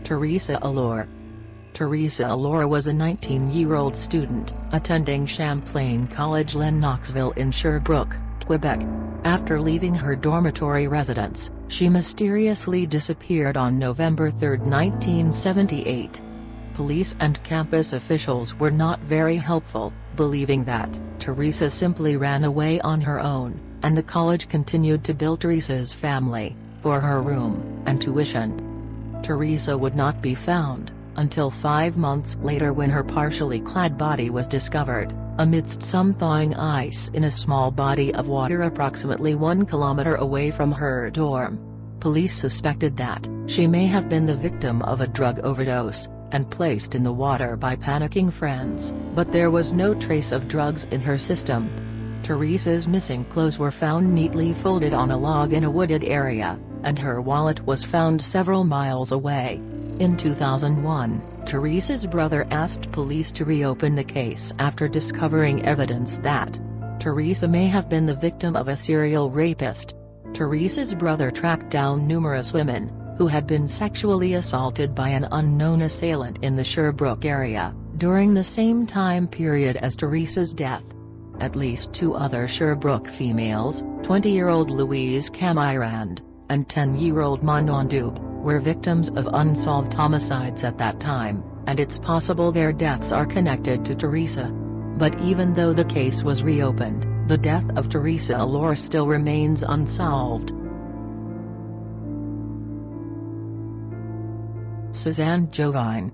Teresa Allure. Teresa Allure was a 19-year-old student attending Champlain College Lennoxville in Sherbrooke, Quebec. After leaving her dormitory residence, she mysteriously disappeared on November 3, 1978. Police and campus officials were not very helpful, believing that Teresa simply ran away on her own, and the college continued to bill Teresa's family for her room and tuition. Teresa would not be found until 5 months later, when her partially clad body was discovered amidst some thawing ice in a small body of water approximately 1 kilometer away from her dorm. Police suspected that she may have been the victim of a drug overdose and placed in the water by panicking friends, but there was no trace of drugs in her system. Teresa's missing clothes were found neatly folded on a log in a wooded area, and her wallet was found several miles away. In 2001, Teresa's brother asked police to reopen the case after discovering evidence that Teresa may have been the victim of a serial rapist. Teresa's brother tracked down numerous women who had been sexually assaulted by an unknown assailant in the Sherbrooke area during the same time period as Teresa's death. At least 2 other Sherbrooke females, 20-year-old Louise Camirand and 10-year-old Manon Dube, were victims of unsolved homicides at that time, and it's possible their deaths are connected to Teresa. But even though the case was reopened, the death of Teresa Allure still remains unsolved. Suzanne Jovine.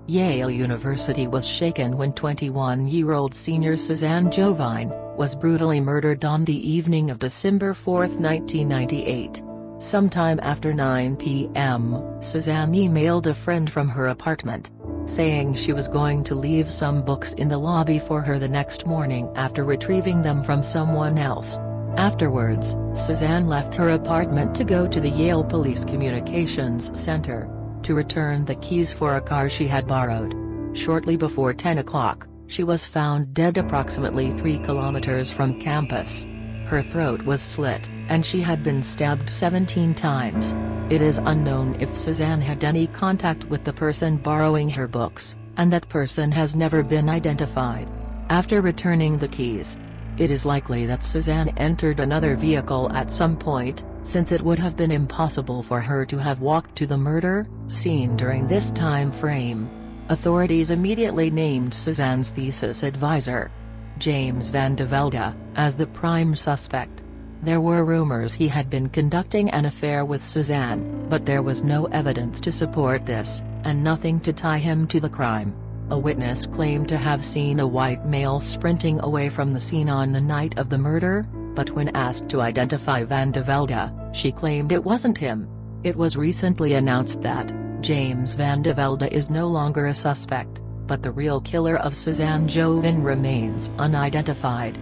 Yale University was shaken when 21-year-old senior Suzanne Jovine was brutally murdered on the evening of December 4, 1998. Sometime after 9 p.m., Suzanne emailed a friend from her apartment, saying she was going to leave some books in the lobby for her the next morning after retrieving them from someone else. Afterwards, Suzanne left her apartment to go to the Yale Police Communications Center to return the keys for a car she had borrowed. Shortly before 10 o'clock, she was found dead approximately 3 kilometers from campus. Her throat was slit, and she had been stabbed 17 times. It is unknown if Suzanne had any contact with the person borrowing her books, and that person has never been identified. After returning the keys, it is likely that Suzanne entered another vehicle at some point, since it would have been impossible for her to have walked to the murder scene during this time frame. Authorities immediately named Suzanne's thesis advisor, James Van de Velde, as the prime suspect. There were rumors he had been conducting an affair with Suzanne, but there was no evidence to support this, and nothing to tie him to the crime. A witness claimed to have seen a white male sprinting away from the scene on the night of the murder, but when asked to identify Van de Velde, she claimed it wasn't him. It was recently announced that James Van de Velde is no longer a suspect, but the real killer of Suzanne Jovine remains unidentified.